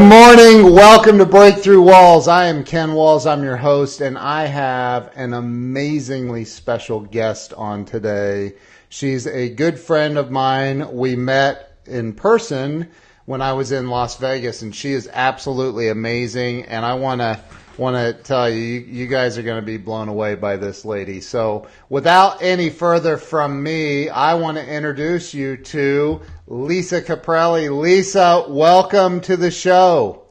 morning. Welcome to Breakthrough Walls. I am Ken Walls. I'm your host, and I have an amazingly special guest on today. She's a good friend of mine. We met in person when I was in Las Vegas, and she is absolutely amazing. And I want to tell you, you guys are going to be blown away by this lady. So without any further from me, I want to introduce you to Lisa Caprelli. Lisa, welcome to the show.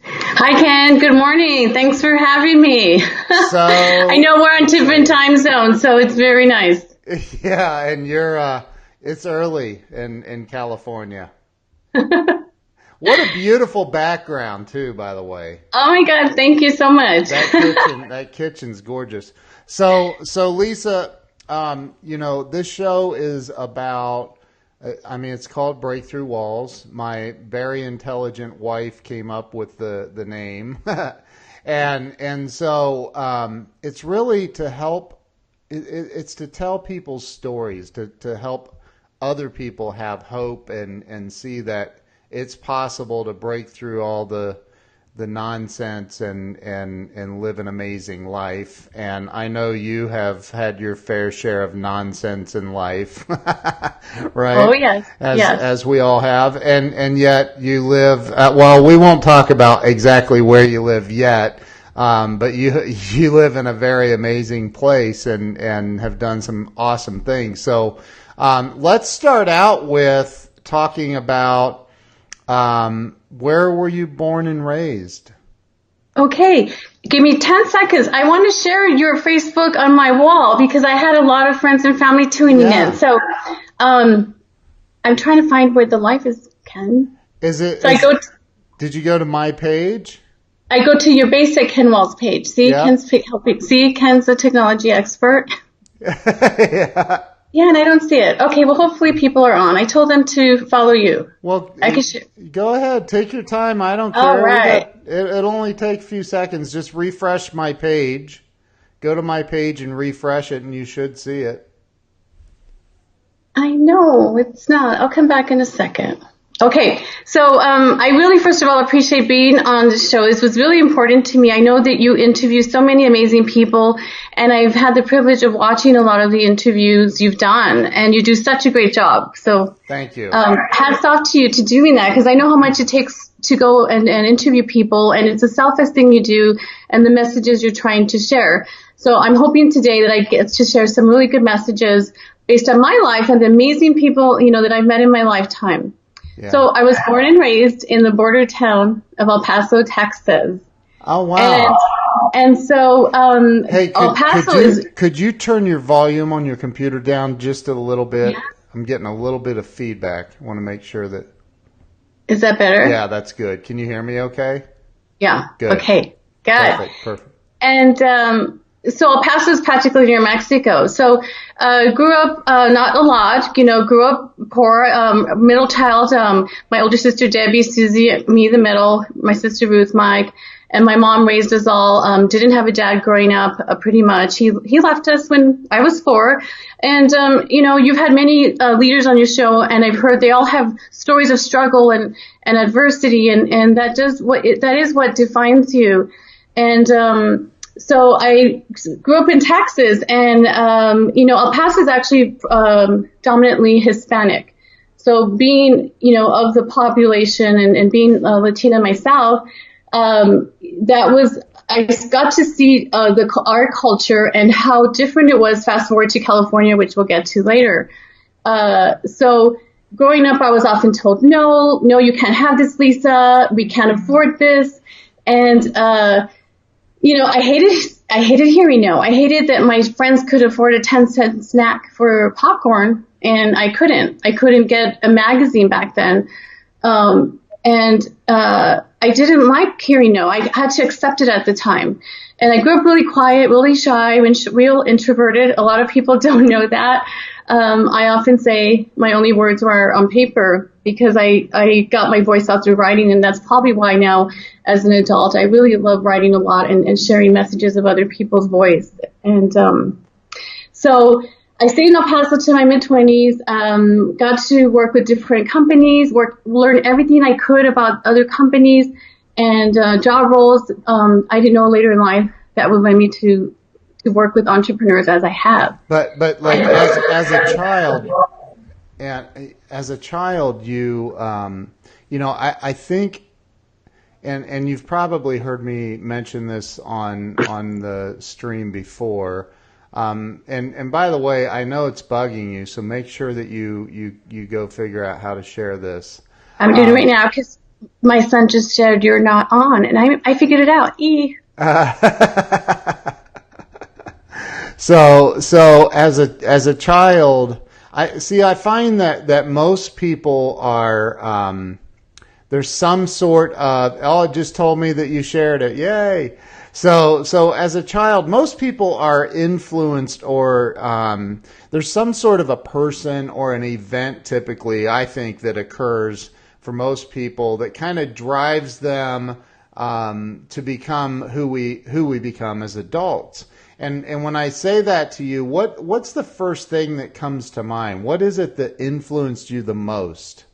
Hi, Ken. Good morning. Thanks for having me. So I know we're on different time zones, so it's very nice. Yeah, and you're it's early in California. What a beautiful background, too, by the way. Oh, my God. Thank you so much. That kitchen's gorgeous. So Lisa, this show is about, it's called Breakthrough Walls. My very intelligent wife came up with the name. and so it's really to help, it's to tell people's stories, to help other people have hope and see that it's possible to break through all the nonsense and live an amazing life. And I know you have had your fair share of nonsense in life, right? Oh, yes. As we all have. And yet you live, we won't talk about exactly where you live yet, but you live in a very amazing place and have done some awesome things. So let's start out with talking about where were you born and raised? Okay. Give me 10 seconds. I want to share your Facebook on my wall because I had a lot of friends and family tuning in. So I'm trying to find where the life is, Ken. Did you go to my page? I go to your basic Ken Walls page. See, yeah. Ken's helping. See, Ken's a technology expert. Yeah. Yeah, and I don't see it. Okay, well, hopefully people are on. I told them to follow you. Well, I can share. Go ahead. Take your time. I don't care. All right. It'll only take a few seconds. Just refresh my page. Go to my page and refresh it, and you should see it. I know. It's not. I'll come back in a second. Okay, so I really, first of all, appreciate being on the show. This was really important to me. I know that you interview so many amazing people, and I've had the privilege of watching a lot of the interviews you've done, and you do such a great job. So thank you. Hats off to you to doing that, because I know how much it takes to go and interview people, and it's a selfless thing you do, and the messages you're trying to share. So I'm hoping today that I get to share some really good messages based on my life and the amazing people, that I've met in my lifetime. Yeah. So I was born and raised in the border town of El Paso, Texas. Oh, wow. And so hey, El Paso could you turn your volume on your computer down just a little bit? Yeah. I'm getting a little bit of feedback. I want to make sure that. Is that better? Yeah, that's good. Can you hear me okay? Yeah. Good. Okay. Good. Perfect. And so El Paso is practically near Mexico. So grew up not a lot, grew up poor, middle child. My older sister Debbie, Susie, me the middle, my sister Ruth, Mike, and my mom raised us all. Didn't have a dad growing up, pretty much. He left us when I was 4. And you've had many leaders on your show, and I've heard they all have stories of struggle and adversity, and that is what defines you. And so I grew up in Texas, and, El Paso is actually dominantly Hispanic. So being, of the population and being Latina myself, I got to see our culture and how different it was fast forward to California, which we'll get to later. So growing up, I was often told, no, you can't have this, Lisa. We can't afford this. And, I hated hearing no. I hated that my friends could afford a 10-cent snack for popcorn, and I couldn't. I couldn't get a magazine back then. I didn't like hearing no. I had to accept it at the time. And I grew up really quiet, really shy, real introverted. A lot of people don't know that. I often say my only words were on paper because I got my voice out through writing, and that's probably why now, as an adult, I really love writing a lot and sharing messages of other people's voice. And so I stayed in El Paso to my mid-20s, got to work with different companies, learn everything I could about other companies and job roles. I didn't know later in life that would lead me to work with entrepreneurs as I have. But like as a child, and as a child, I think, and you've probably heard me mention this on the stream before. And by the way, I know it's bugging you, so make sure that you go figure out how to share this. I'm doing it right now because my son just said you're not on, and I figured it out. So as a child, I find that most people are there's some sort of, it just told me that you shared it. Yay. So as a child, most people are influenced or there's some sort of a person or an event typically, I think, that occurs for most people that kind of drives them to become who we become as adults. And when I say that to you, what's the first thing that comes to mind? What is it that influenced you the most?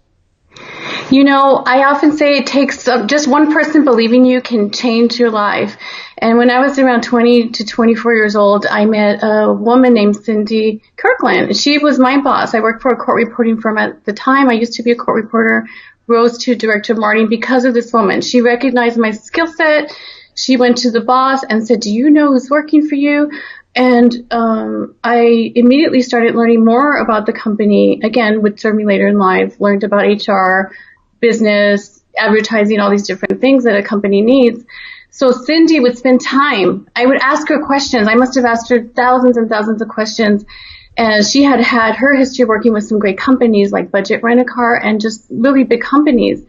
I often say it takes just one person believing you can change your life. And when I was around 20 to 24 years old, I met a woman named Cindy Kirkland. She was my boss. I worked for a court reporting firm at the time. I used to be a court reporter, rose to director of marketing because of this woman. She recognized my skill set. She went to the boss and said, "Do you know who's working for you?" And I immediately started learning more about the company, again, would serve me later in life, learned about HR, business, advertising, all these different things that a company needs. So Cindy would spend time. I would ask her questions. I must have asked her thousands and thousands of questions. And she had her history working with some great companies like Budget Rent-A-Car and just really big companies.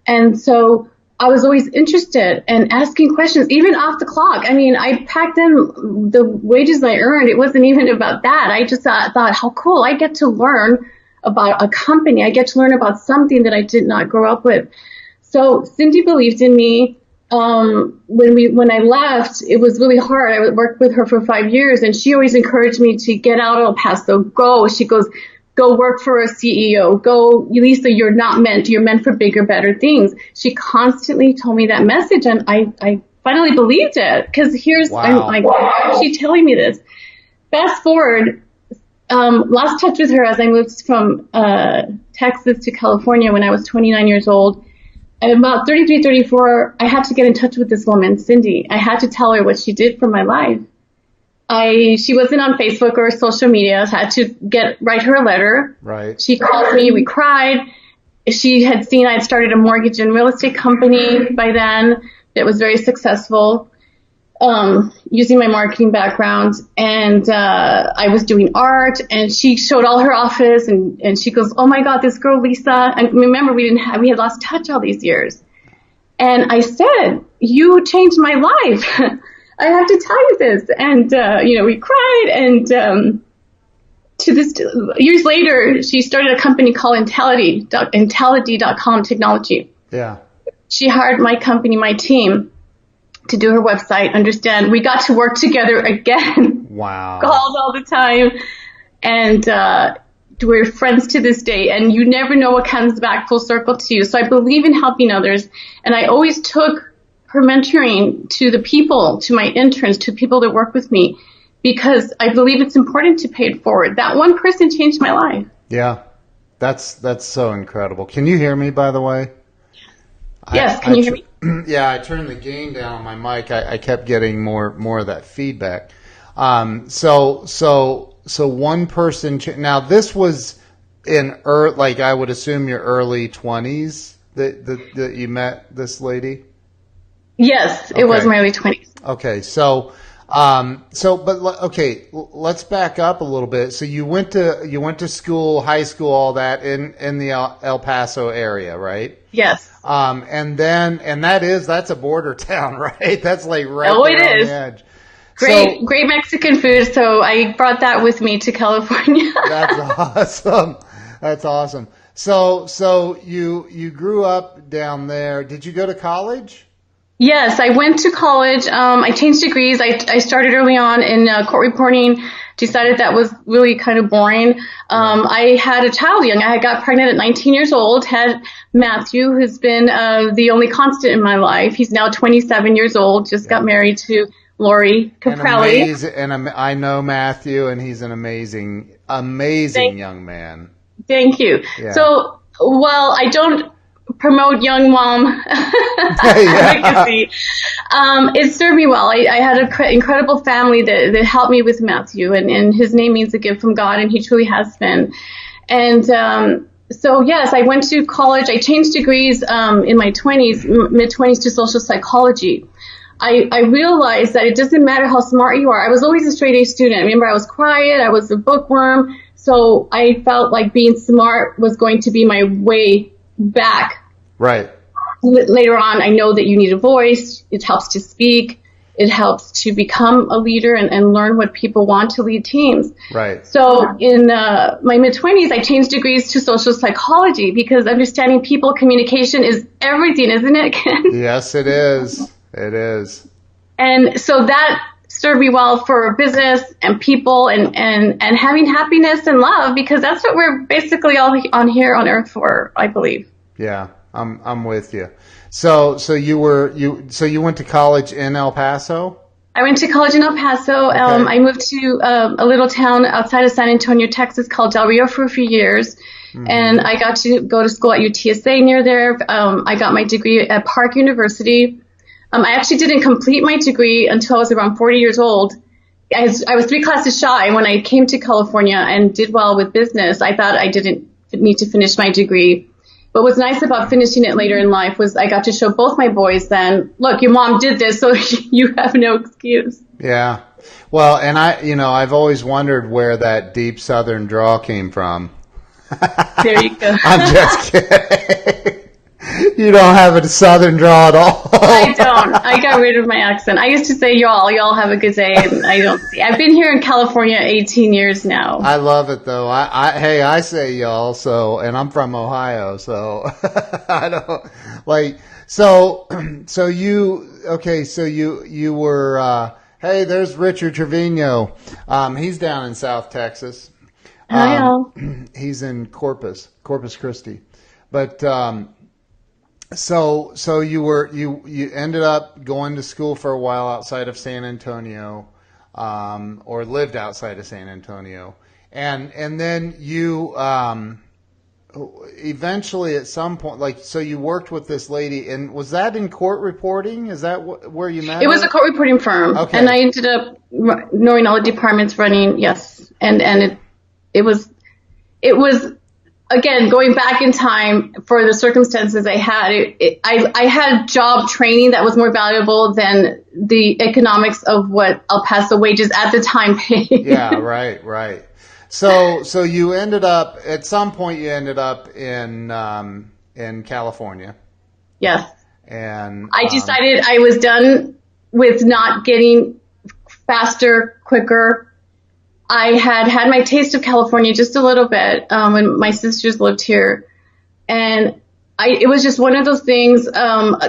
And so I was always interested in asking questions, even off the clock. I mean, I packed in the wages I earned. It wasn't even about that. I just thought how cool. I get to learn about a company. I get to learn about something that I did not grow up with. So Cindy believed in me. When I left, it was really hard. I worked with her for 5 years, and she always encouraged me to get out of El Paso. Go. She goes, go work for a CEO. Go, Lisa, you're meant for bigger, better things. She constantly told me that message, and I finally believed it. Because I'm like, why is she telling me this? Fast forward, lost touch with her as I moved from Texas to California when I was 29 years old. At about 33, 34, I had to get in touch with this woman, Cindy. I had to tell her what she did for my life. She wasn't on Facebook or social media. I had to write her a letter. Right. She called me. We cried. She had seen I'd started a mortgage and real estate company by then that was very successful, using my marketing background. And I was doing art, and she showed all her office, and she goes, "Oh my God, this girl Lisa." And remember, we had lost touch all these years. And I said, "You changed my life." I have to tell you this. And, we cried. And years later, she started a company called Intellidy.com Technology. Yeah. She hired my company, my team, to do her website. Understand, we got to work together again. Wow. Called all the time. And we're friends to this day. And you never know what comes back full circle to you. So I believe in helping others. And I always took her mentoring to the people, to my interns, to people that work with me, because I believe it's important to pay it forward. That one person changed my life. Yeah, that's so incredible. Can you hear me, by the way? Yes, can you hear me? Yeah, I turned the gain down on my mic. I kept getting more of that feedback. So one person. Now this was in I would assume your early 20s that you met this lady. Yes, it was my early 20s. Okay, let's back up a little bit. So you went to school, high school, all that in the El Paso area, right? Yes. That's a border town, right? That's like right there on the edge. Great Mexican food. So I brought that with me to California. That's awesome. So you grew up down there. Did you go to college? Yes, I went to college. I changed degrees. I started early on in court reporting, decided that was really kind of boring. I had a child young. I got pregnant at 19 years old, had Matthew, who's been the only constant in my life. He's now 27 years old, just got married to Lori Caprelli. I know Matthew, and he's an amazing young man. Thank you. Yeah. So, while I don't promote young mom advocacy, it served me well. I had an incredible family that helped me with Matthew, and his name means a gift from God, and he truly has been. And so, yes, I went to college. I changed degrees in my mid-20s to social psychology. I realized that it doesn't matter how smart you are. I was always a straight A student. Remember, I was quiet. I was a bookworm. So I felt like being smart was going to be my way back. Right. Later on, I know that you need a voice. It helps to speak. It helps to become a leader and learn what people want to lead teams. Right. So in my mid-20s, I changed degrees to social psychology because understanding people communication is everything, isn't it, Ken? Yes, it is. It is. And so that served me well for business and people and having happiness and love, because that's what we're basically all on here on earth for, I believe. Yeah, I'm with you. So you went to college in El Paso? I went to college in El Paso. Okay. I moved to a little town outside of San Antonio, Texas called Del Rio for a few years. Mm-hmm. And I got to go to school at UTSA near there. I got my degree at Park University. I actually didn't complete my degree until I was around 40 years old. I was 3 classes shy when I came to California and did well with business. I thought I didn't need to finish my degree. But what's nice about finishing it later in life was I got to show both my boys then, look, your mom did this, so you have no excuse. Yeah. Well, and I've always wondered where that deep Southern drawl came from. There you go. I'm just kidding. You don't have a Southern drawl at all. I don't. I got rid of my accent. I used to say y'all have a good day, and I don't see. I've been here in California 18 years now. I love it though. I say y'all, and I'm from Ohio, so I don't like so you were hey, there's Richard Trevino. He's down in South Texas. Hi, y'all. He's in Corpus Christi. But So you ended up going to school for a while outside of San Antonio, or lived outside of San Antonio, and then you eventually at some point, so you worked with this lady, and was that in court reporting? Is that where you met? It was a court reporting firm, okay. And I ended up knowing all the departments running. Yes, and it was. Again, going back in time for the circumstances I had, I had job training that was more valuable than the economics of what El Paso wages at the time paid. Yeah, right. So you ended up at some point. You ended up in California. Yes. And I decided I was done with not getting faster, quicker. I had my taste of California just a little bit when my sisters lived here, and it was just one of those things.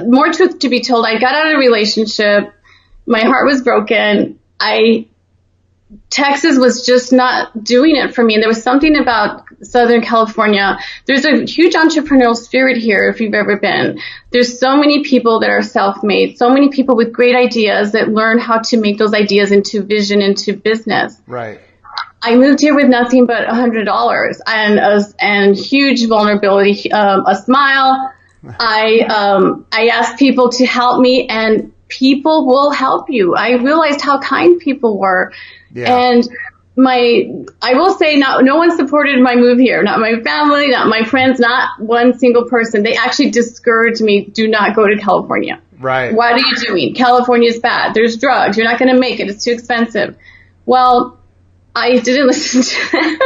More truth to be told, I got out of a relationship. My heart was broken. Texas was just not doing it for me, and there was something about Southern California. There's a huge entrepreneurial spirit here. If you've ever been, there's so many people that are self-made, so many people with great ideas that learn how to make those ideas into vision, into business. Right. I moved here with nothing but $100 and huge vulnerability, a smile. I asked people to help me, and people will help you. I realized how kind people were. Yeah. And I will say, no one supported my move here. Not my family, not my friends, not one single person. They actually discouraged me. Do not go to California. Right. What are you doing? California is bad. There's drugs. You're not going to make it. It's too expensive. Well, I didn't listen to them.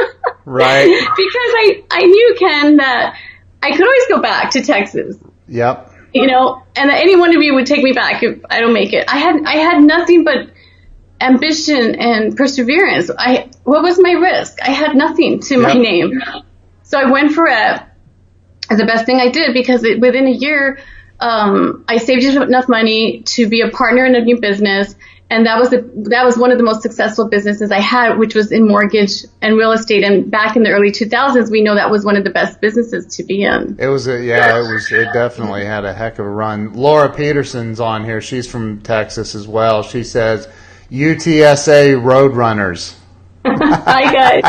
Right. Because I knew, Ken, that I could always go back to Texas. Yep. And that any one of you would take me back if I don't make it. I had nothing but ambition and perseverance. What was my risk? I had nothing to my name. So I went for it. The best thing I did, because within a year, I saved enough money to be a partner in a new business. And that was one of the most successful businesses I had, which was in mortgage and real estate. And back in the early 2000s, we know that was one of the best businesses to be in. It definitely had a heck of a run. Laura Peterson's on here. She's from Texas as well. She says, UTSA Roadrunners. Hi, guys.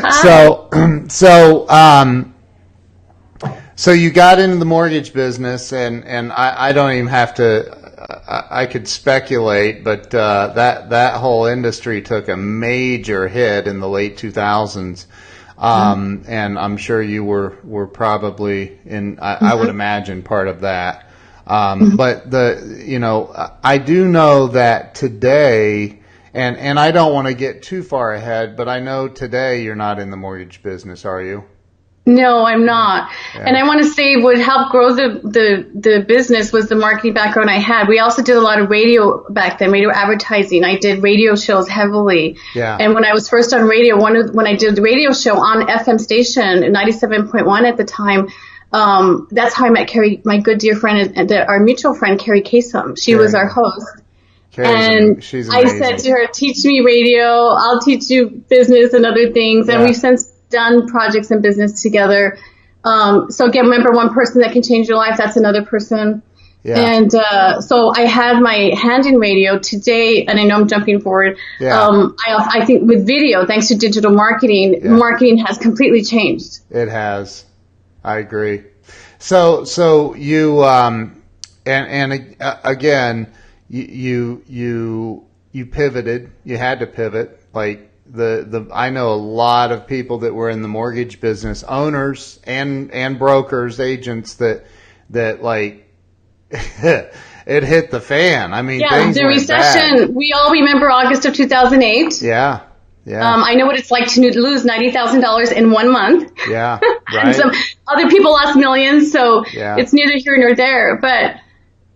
Hi. So you got into the mortgage business, and I don't even have to. I could speculate, but that whole industry took a major hit in the late 2000s, and I'm sure you were probably in. I would imagine part of that. But I do know that today, and I don't want to get too far ahead, but I know today you're not in the mortgage business, are you? No, I'm not. Yeah. And I want to say what helped grow the business was the marketing background I had. We also did a lot of radio back then, radio advertising. I did radio shows heavily. Yeah. And when I was first on radio, when I did the radio show on FM station, 97.1 at the time, that's how I met Carrie, my good dear friend, our mutual friend, Carrie Kasem. She was our host. She's amazing. I said to her, teach me radio, I'll teach you business and other things. And we've since done projects and business together. So again, remember, one person that can change your life, that's another person. Yeah. And so I had my hand in radio today, and I know I'm jumping forward. Yeah. I think with video, thanks to digital marketing, marketing has completely changed. It has. I agree. So you again, you pivoted. You had to pivot. Like I know a lot of people that were in the mortgage business, owners and brokers, agents that like it hit the fan. I mean, things the recession. Bad. We all remember August of 2008. Yeah. Yeah. I know what it's like to lose $90,000 in 1 month. Yeah, right. And some other people lost millions, so it's neither here nor there. But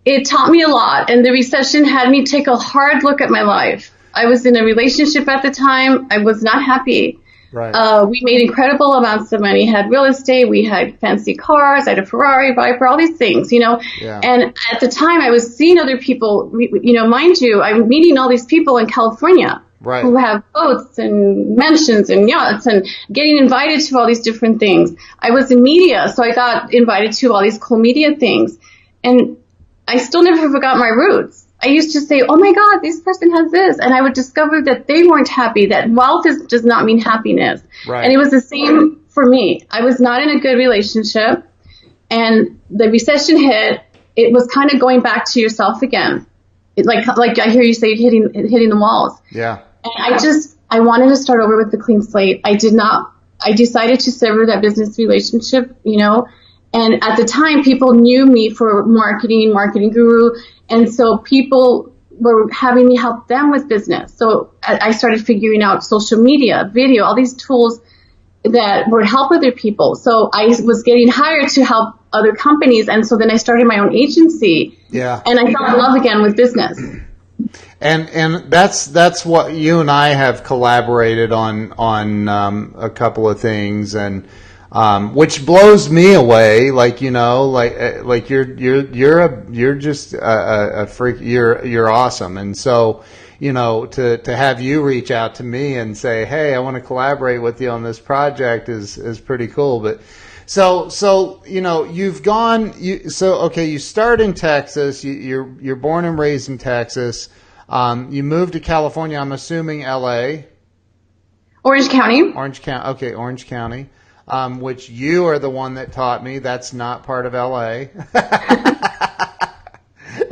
it taught me a lot, and the recession had me take a hard look at my life. I was in a relationship at the time. I was not happy. Right. We made incredible amounts of money, had real estate, we had fancy cars, I had a Ferrari, Viper, all these things, Yeah. And at the time, I was seeing other people, mind you, I'm meeting all these people in California. Right. Who have boats and mansions and yachts and getting invited to all these different things. I was in media, so I got invited to all these cool media things. And I still never forgot my roots. I used to say, oh my God, this person has this. And I would discover that they weren't happy, that wealth does not mean happiness. Right. And it was the same for me. I was not in a good relationship. And the recession hit, it was kind of going back to yourself again. Like I hear you say, hitting the walls. Yeah. And I wanted to start over with a clean slate. I decided to sever that business relationship, and at the time people knew me for marketing guru. And so people were having me help them with business. So I started figuring out social media, video, all these tools that would help other people. So I was getting hired to help other companies. And so then I started my own agency. Yeah. And I fell in love again with business. And that's what you and I have collaborated on a couple of things, and which blows me away. Like like you're just a freak. You're awesome, and so to have you reach out to me and say, hey, I want to collaborate with you on this project is pretty cool. But so you've gone. You start in Texas. You're born and raised in Texas. You moved to California, I'm assuming L.A. Orange County. Okay, Orange County, which you are the one that taught me that's not part of L.A.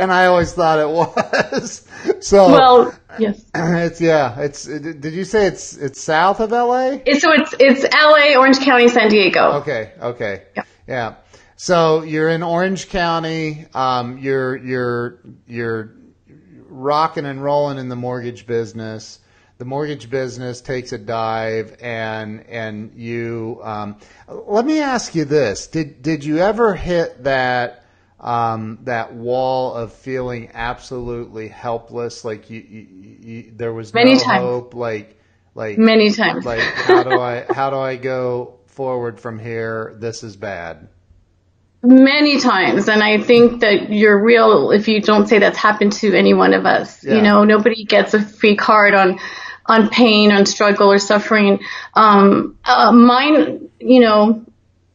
And I always thought it was. So well, yes. Did you say it's south of L.A.? It's L.A., Orange County, San Diego. Okay. Yeah. So you're in Orange County. You're rocking and rolling in the mortgage business. The mortgage business takes a dive, and you. Let me ask you this: Did you ever hit that wall of feeling absolutely helpless, like there was no hope, like many times, like how do I go forward from here? This is bad. Many times, and I think that you're real if you don't say that's happened to any one of us. You Yeah. know, nobody gets a free card on pain, on struggle or suffering. Mine, you know,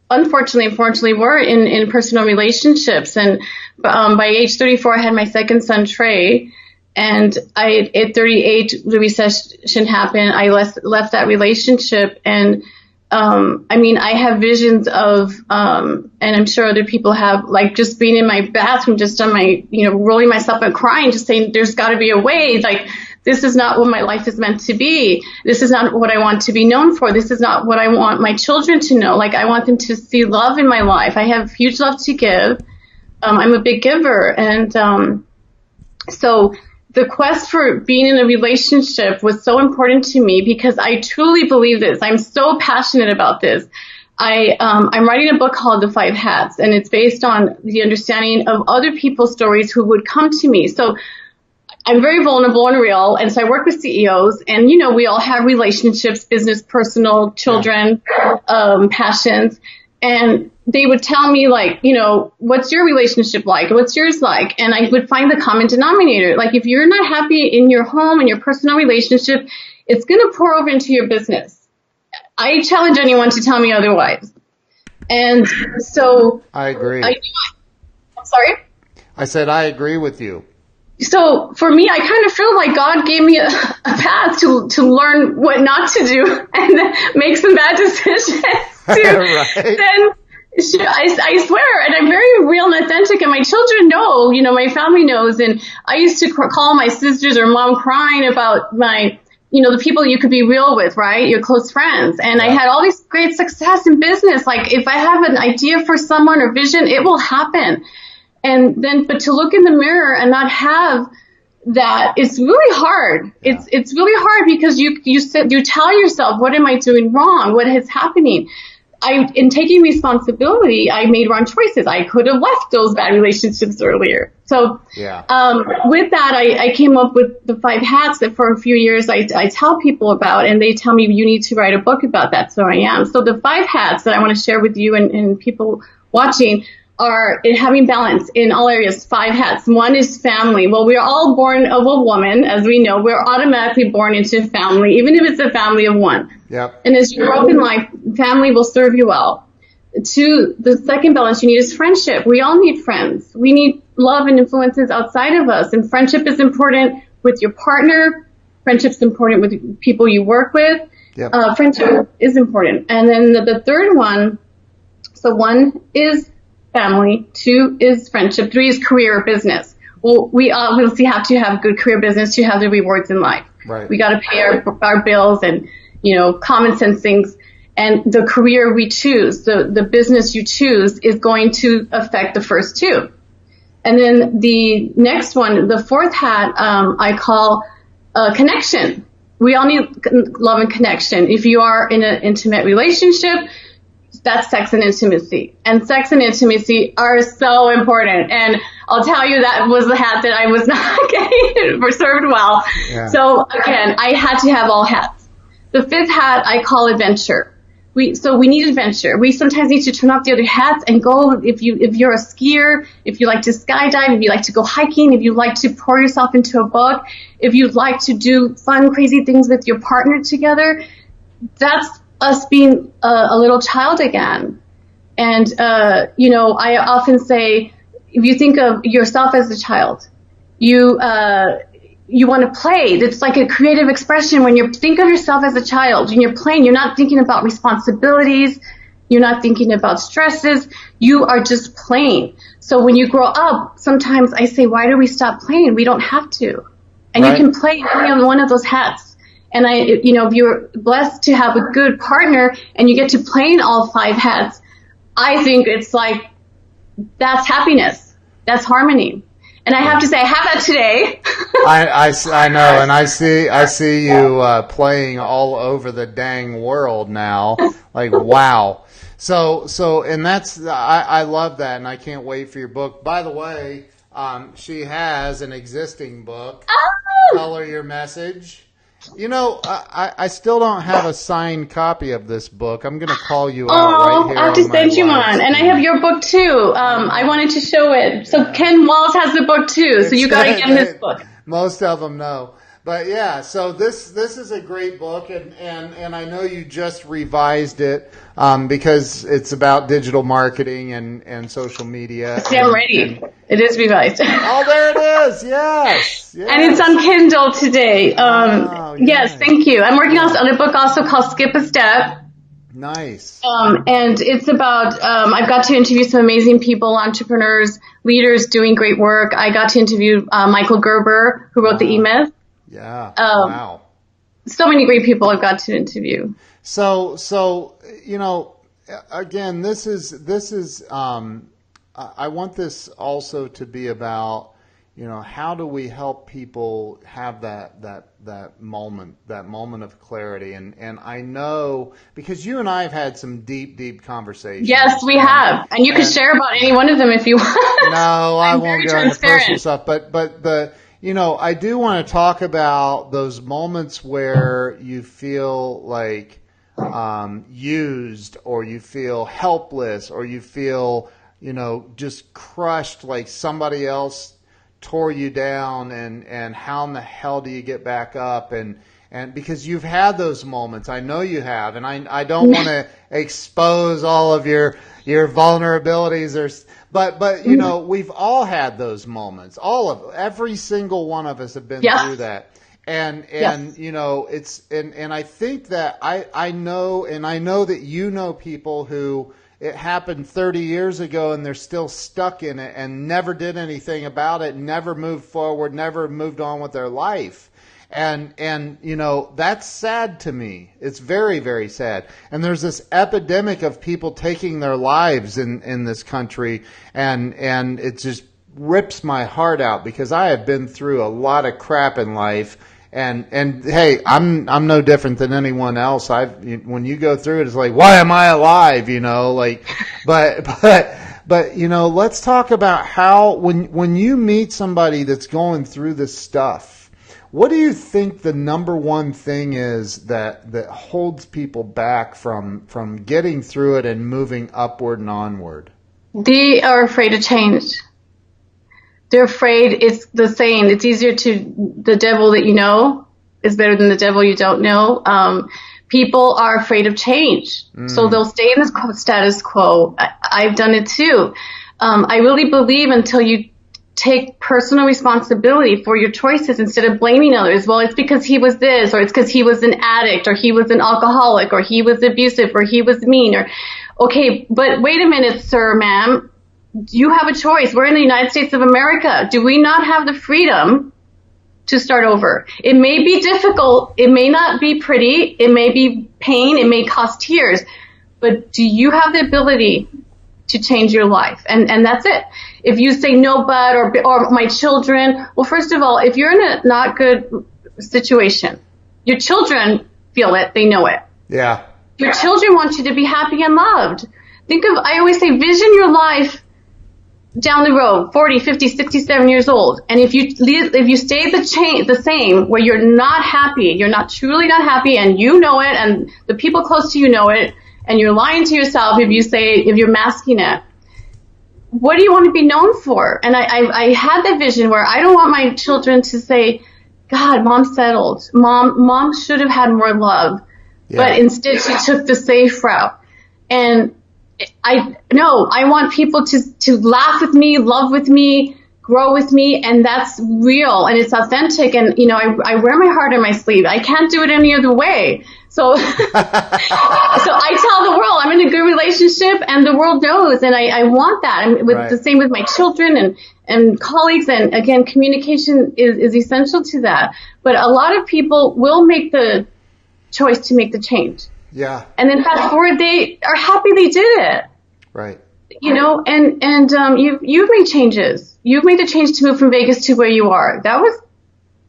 unfortunately, were in personal relationships, and by age 34, I had my second son, Trey. And at 38, the recession happened. I left that relationship, and I mean, I have visions of, and I'm sure other people have, like just being in my bathroom, just on my, you know, rolling myself and crying, just saying, there's got to be a way. Like, this is not what my life is meant to be. This is not what I want to be known for. This is not what I want my children to know. Like, I want them to see love in my life. I have huge love to give. I'm a big giver. And so the quest for being in a relationship was so important to me because I truly believe this. I'm so passionate about this. I'm writing a book called The Five Hats, and it's based on the understanding of other people's stories who would come to me. So I'm very vulnerable and real, and so I work with CEOs, and you know, we all have relationships, business, personal, children, passions, and they would tell me, like, you know, what's your relationship like? What's yours like? And I would find the common denominator. Like, if you're not happy in your home and your personal relationship, it's going to pour over into your business. I challenge anyone to tell me otherwise. And so I agree. I'm sorry? I said I agree with you. So for me, I kind of feel like God gave me a path to learn what not to do and then make some bad decisions. Right. Then I swear, and I'm very real and authentic, and my children know, you know, my family knows, and I used to call my sisters or mom crying about my, you know, the people you could be real with, right? Your close friends. And I had all this great success in business. Like, if I have an idea for someone or vision, it will happen. And then, but to look in the mirror and not have that, it's really hard. Yeah. It's really hard because you tell yourself, what am I doing wrong? What is happening? In taking responsibility, I made wrong choices. I could have left those bad relationships earlier. So, with that, I came up with the five hats that for a few years I tell people about, and they tell me, you need to write a book about that. So I am. So the five hats that I want to share with you and people watching are having balance in all areas. Five hats. One is family. Well, we're all born of a woman, as we know. We're automatically born into family, even if it's a family of one. Yep. And as you grow up in life, family will serve you well. Two, the second balance you need is friendship. We all need friends. We need love and influences outside of us. And friendship is important with your partner. Friendship's important with people you work with. Yep. Friendship is important. And then the third one, so one is family, two is friendship, three is career or business. Well, we obviously have to have good career business to have the rewards in life. Right. We got to pay our bills and, you know, common sense things. And the career we choose, the business you choose is going to affect the first two. And then the next one, the fourth hat, I call connection. We all need love and connection. If you are in an intimate relationship, that's sex and intimacy. And sex and intimacy are so important. And I'll tell you, that was the hat that I was not getting served well. Yeah. So again, I had to have all hats. The fifth hat I call adventure. We need adventure. We sometimes need to turn off the other hats and go. If you're a skier, if you like to skydive, if you like to go hiking, if you like to pour yourself into a book, if you'd like to do fun, crazy things with your partner together, that's us being a little child again. And, you know, I often say, if you think of yourself as a child, you want to play. It's like a creative expression. When you think of yourself as a child and you're playing, you're not thinking about responsibilities. You're not thinking about stresses. You are just playing. So when you grow up, sometimes I say, why do we stop playing? We don't have to. And right. You can play on one of those hats. And if you're blessed to have a good partner and you get to play in all five hats, I think it's like, that's happiness. That's harmony. And I have to say, I have that today. I know, and I see you playing all over the dang world now. Like, wow. So, and I love that, and I can't wait for your book. By the way, she has an existing book, Color Your Message. You know, I still don't have a signed copy of this book. I'm going to call you out Oh, right here I'll have to on my send you live one. And I stream. have your book too. I wanted to show it. So Ken Walls has the book too. So you got to get this book. Most of them know. But yeah, so this is a great book, and I know you just revised it because it's about digital marketing and social media. See, I'm ready. It is revised. Oh, there it is. Yes. And it's on Kindle today. Wow, yes, thank you. I'm working on a book also called Skip a Step. Nice. And it's about, I've got to interview some amazing people, entrepreneurs, leaders doing great work. I got to interview Michael Gerber, who wrote the E-Myth. Yeah. Wow. So many great people I've got to interview. So you know, again, this is I want this also to be about, you know, how do we help people have that moment of clarity, and I know because you and I have had some deep conversations. Yes, we have, and you can share about any one of them if you want. No, I won't go into personal transparent. stuff, but you know, I do want to talk about those moments where you feel like used, or you feel helpless, or you feel, you know, just crushed, like somebody else tore you down, and how in the hell do you get back up? And because you've had those moments, I know you have, and I don't want to expose all of your vulnerabilities, but you know, we've all had those moments. Every single one of us have been through that. And you know, and I think that I know that you know people who it happened 30 years ago and they're still stuck in it and never did anything about it, never moved forward, never moved on with their life. And you know, that's sad to me. It's very, very sad. And there's this epidemic of people taking their lives in this country, and it just rips my heart out because I have been through a lot of crap in life. And hey, I'm no different than anyone else. When you go through it, it's like, why am I alive? You know, like, but you know, let's talk about how when you meet somebody that's going through this stuff, what do you think the number one thing is that holds people back from getting through it and moving upward and onward? They are afraid of change. They're afraid. It's the saying, it's easier to the devil that you know is better than the devil you don't know. People are afraid of change. So they'll stay in this status quo. I've done it too. I really believe until you take personal responsibility for your choices instead of blaming others. Well, it's because he was this, or it's because he was an addict, or he was an alcoholic, or he was abusive, or he was mean, or okay, but wait a minute, sir, ma'am. You have a choice. We're in the United States of America. Do we not have the freedom to start over? It may be difficult. It may not be pretty. It may be pain. It may cost tears. But do you have the ability to change your life? And that's it. If you say no, but, or my children, well, first of all, if you're in a not good situation, your children feel it. They know it. Yeah. Your children want you to be happy and loved. I always say, vision your life down the road, 40, 50, 67 years old. And if you stay the same, where you're not happy, you're not truly not happy, and you know it, and the people close to you know it, and you're lying to yourself if you're masking it, what do you want to be known for? And I had the vision where I don't want my children to say, God, mom settled. Mom should have had more love. Yeah. But instead she took the safe route. And I want people to laugh with me, love with me, grow with me, and that's real and it's authentic. And you know, I wear my heart on my sleeve. I can't do it any other way. So, so I tell the world I'm in a good relationship, and the world knows, and I want that. And with the same with my children and colleagues, and again, communication is essential to that. But a lot of people will make the choice to make the change. Yeah. And then fast forward, they are happy they did it. Right. You know, and you've made changes. You've made the change to move from Vegas to where you are. That was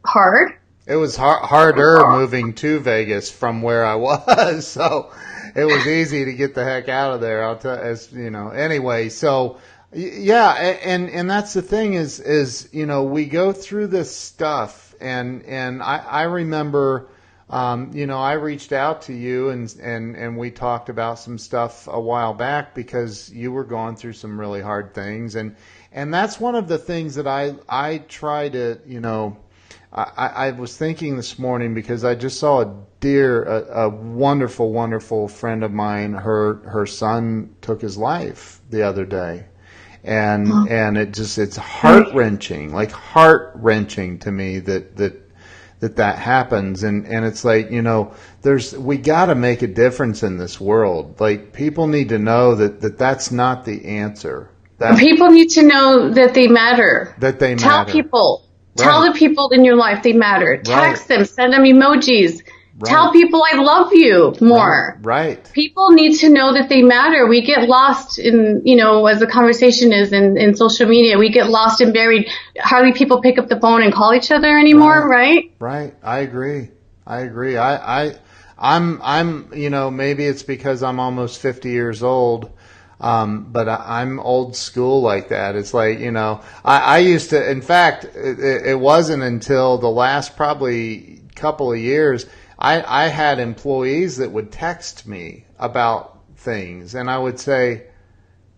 hard. It was harder moving to Vegas from where I was, so it was easy to get the heck out of there. I'll tell you know. Anyway, so yeah, and that's the thing is you know, we go through this stuff, and I remember I reached out to you and we talked about some stuff a while back because you were going through some really hard things. And that's one of the things that I try to, I was thinking this morning because I just saw a wonderful, wonderful friend of mine. Her son took his life the other day. And it's heart-wrenching, like heart-wrenching to me that happens. And it's like, we got to make a difference in this world. Like, people need to know that that's not the answer. People need to know that they matter. That they Tell matter. people. Right. Tell the people in your life they matter. Text them. Send them emojis. Right. Tell people I love you more. Right. People need to know that they matter. We get lost in, as the conversation is in social media, we get lost and buried. Hardly people pick up the phone and call each other anymore, right? Right. I agree. I'm maybe it's because I'm almost 50 years old. But I'm old school like that. It's like, I used to, in fact, it wasn't until the last probably couple of years, I had employees that would text me about things, and I would say,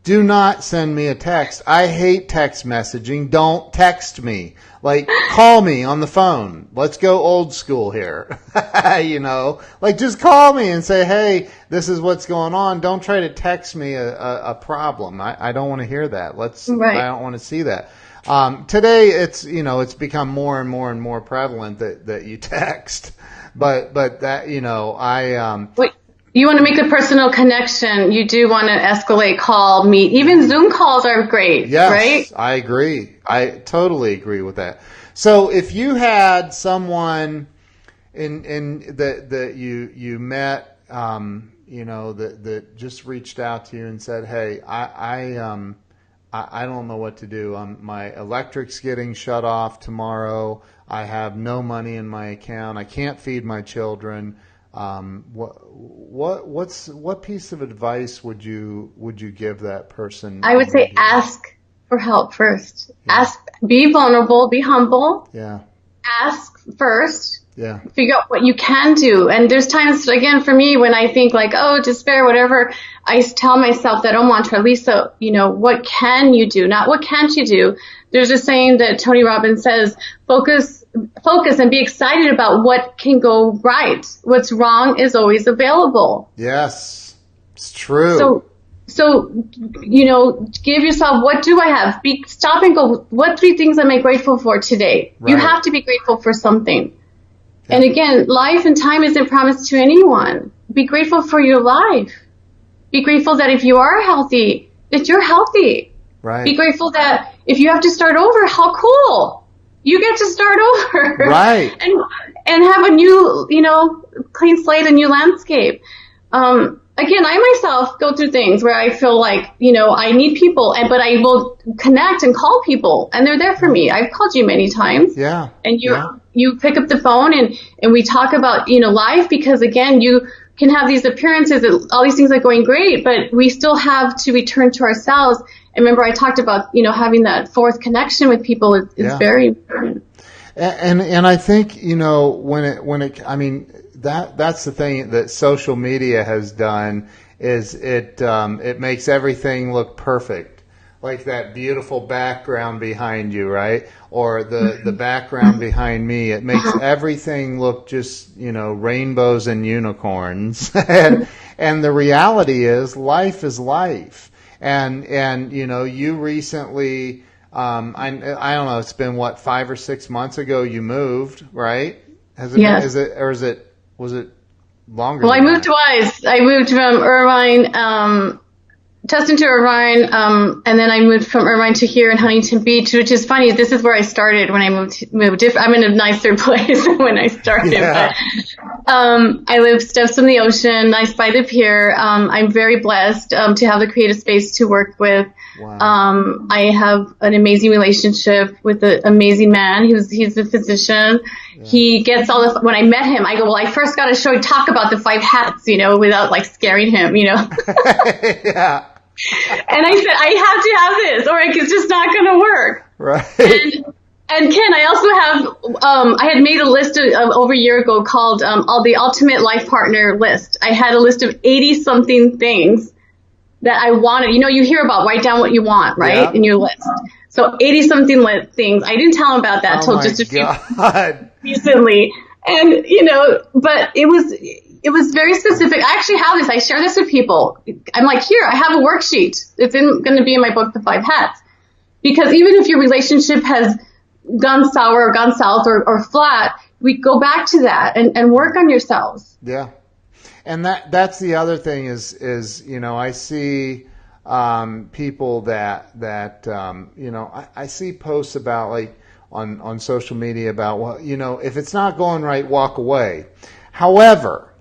do not send me a text. I hate text messaging. Don't text me. Like, call me on the phone. Let's go old school here. Like, just call me and say, hey, this is what's going on. Don't try to text me a problem. I don't want to hear that. I don't want to see that. Today it's become more and more and more prevalent that you text, but that, Wait. You want to make a personal connection. You do want to escalate, call, meet. Even Zoom calls are great, yes, right? I agree. I totally agree with that. So if you had someone that you met, that just reached out to you and said, hey, I don't know what to do. My electric's getting shut off tomorrow. I have no money in my account. I can't feed my children. What piece of advice would you give that person? I would say ask for help first. Yeah. Be vulnerable, be humble. Yeah. Ask first. Yeah. Figure out what you can do. And there's times, again, for me, when I think like, oh, despair, whatever, I tell myself that, oh, mantra, Lisa, what can you do? Not what can't you do. There's a saying that Tony Robbins says, focus and be excited about what can go right. What's wrong is always available. Yes, it's true. So give yourself, what do I have? Stop and go, what 3 things am I grateful for today? Right. You have to be grateful for something. Yeah. And again, life and time isn't promised to anyone. Be grateful for your life. Be grateful that if you are healthy, that you're healthy. Right. Be grateful that if you have to start over, how cool. You get to start over. Right. And have a new, clean slate, a new landscape. Again, I myself go through things where I feel like, I need people, but I will connect and call people, and they're there for me. I've called you many times. Yeah. And you pick up the phone and we talk about, life, because again, you can have these appearances that all these things are going great, but we still have to return to ourselves. And remember, I talked about, having that fourth connection with people is very important. And I think, that's the thing that social media has done is it makes everything look perfect. Like that beautiful background behind you, right? Or the background behind me. It makes everything look just, rainbows and unicorns. and the reality is life is life. And you recently, I don't know, it's been 5 or 6 months ago you moved, right? Yes. Was it longer? Well, I moved twice. I moved from Irvine, Tustin to Irvine, and then I moved from Irvine to here in Huntington Beach, which is funny. This is where I started when I moved. I'm in a nicer place than when I started. Yeah. But I live steps from the ocean, nice by the pier. I'm very blessed to have the creative space to work with. Wow. I have an amazing relationship with an amazing man he's a physician. Yeah. He gets all the, when I met him, I go, well, I first got to talk about the 5 hats, without like scaring him, Yeah. And I said, I have to have this or it's just not going to work. Right. And Ken, I also have, I had made a list over a year ago called all the ultimate life partner list. I had a list of 80 something things that I wanted. You know, you hear about write down what you want, right? Yeah. In your list. So 80 something things. I didn't tell him about that Oh till my just a few God. recently. And, you know, but it was very specific. I actually have this. I share this with people. I'm like, here, I have a worksheet. It's going to be in my book, The Five Hats. Because even if your relationship has gone sour or gone south or flat, we go back to that and work on yourselves. Yeah. And that's the other thing is, you know, I see people that you know, I see posts about like on social media about, well, you know, if it's not going right, walk away. However,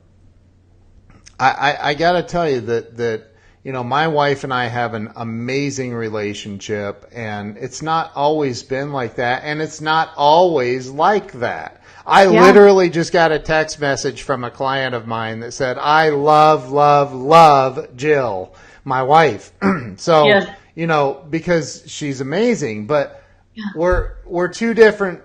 I got to tell you that you know, my wife and I have an amazing relationship, and it's not always been like that, and it's not always like that. I literally just got a text message from a client of mine that said, I love, love, love Jill, my wife. So, you know, because she's amazing, but we're two different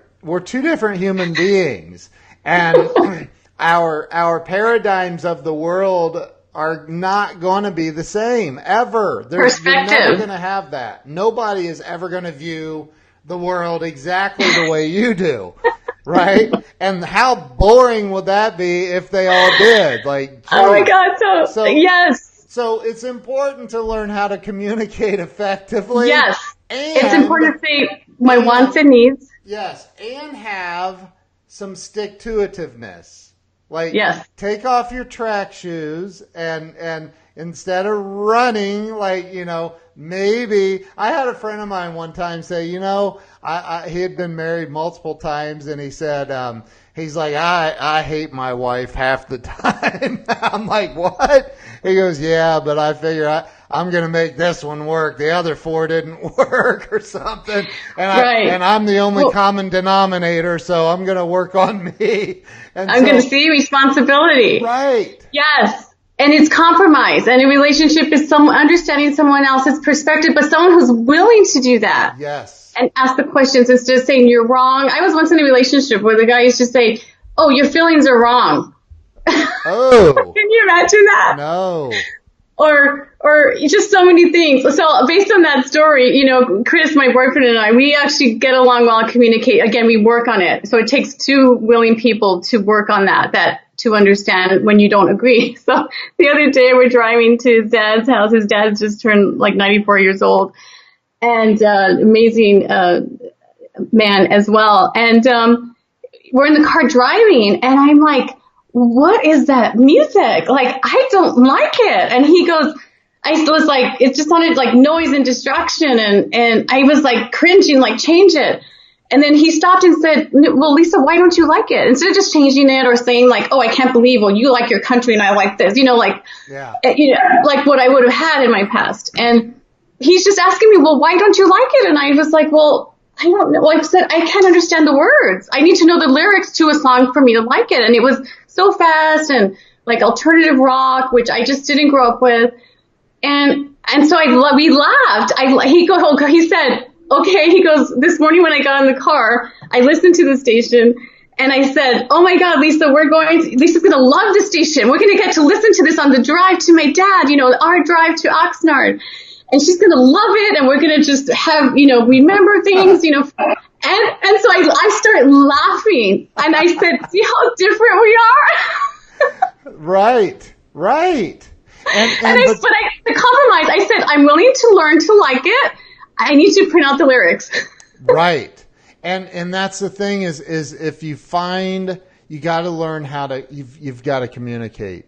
human beings, and our paradigms of the world are not going to be the same ever. You're never going to have that. Nobody is ever going to view the world exactly the way you do, right? And how boring would that be if they all did? Like, geez. Oh my God! So yes. So it's important to learn how to communicate effectively. Yes, and it's important to say my wants and needs. Yes, and have some stick-to-itiveness. Like, take off your track shoes and instead of running, like, you know, maybe I had a friend of mine one time say, you know, he had been married multiple times, and he said, he's like, I hate my wife half the time. I'm like, what? He goes, yeah, but I figure I'm going to make this one work. The other four didn't work or something. And I'm the only common denominator, so I'm going to work on me. And I'm going to see responsibility. Right. Yes. And it's compromise. And a relationship is understanding someone else's perspective, but someone who's willing to do that. Yes. And ask the questions instead of saying you're wrong. I was once in a relationship where the guy used to say, oh, your feelings are wrong. Oh. Can you imagine that? No. Or just so many things. So based on that story, you know, Chris, my boyfriend, and I, we actually get along well and communicate. Again, we work on it. So it takes two willing people to work on that to understand when you don't agree. So the other day we're driving to his dad's house. His dad's just turned like 94 years old, and amazing man as well. And we're in the car driving, and I'm like, what is that music? Like, I don't like it. And he goes, I was like, it just sounded like noise and distraction. And I was like cringing, like, change it. And then he stopped and said, well, Lisa, why don't you like it? Instead of just changing it or saying like, oh, I can't believe, well, you like your country and I like this, you know, like, you know, like what I would have had in my past. And he's just asking me, well, why don't you like it? And I was like, well, I don't know. Like I said, I can't understand the words. I need to know the lyrics to a song for me to like it. And it was so fast and like alternative rock, which I just didn't grow up with. And so we laughed. He said, okay, he goes, this morning when I got in the car, I listened to the station and I said, oh my God, Lisa, Lisa's going to love the station. We're going to get to listen to this on the drive to my dad, you know, our drive to Oxnard. And she's going to love it. And we're going to just have, you know, remember things, you know. And so I started laughing and I said, see how different we are? Right. But the compromise, I said, I'm willing to learn to like it. I need to print out the lyrics. Right. And that's the thing is if you find, you got to learn how to, you've got to communicate.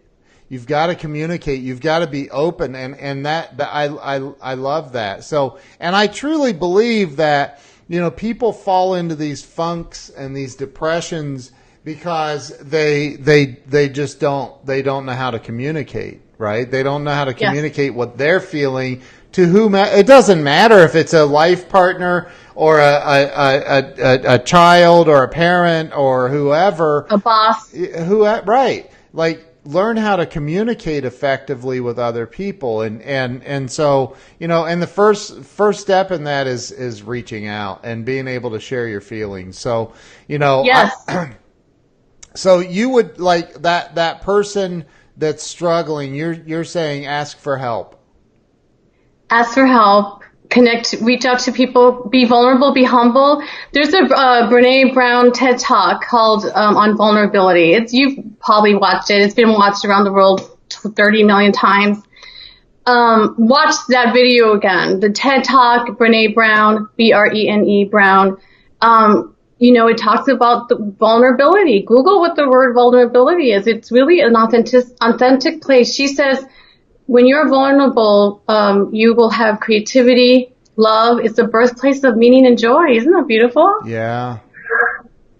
You've got to communicate. You've got to be open. And that I love that. So, and I truly believe that, you know, people fall into these funks and these depressions because they just don't know how to communicate, right? They don't know how to communicate what they're feeling to whom. It doesn't matter if it's a life partner or a child or a parent or whoever, a boss, right? Like, learn how to communicate effectively with other people. And so, and the first step in that is reaching out and being able to share your feelings. So, Yes. So you would like that person that's struggling, you're saying ask for help. Ask for help. Connect, reach out to people, be vulnerable, be humble. There's a Brene Brown TED Talk called on vulnerability. You've probably watched it. It's been watched around the world 30 million times. Watch that video again. The TED Talk, Brene Brown, Brene Brown. It talks about the vulnerability. Google what the word vulnerability is. It's really an authentic place. She says, when you're vulnerable, you will have creativity, love. It's the birthplace of meaning and joy. Isn't that beautiful? Yeah.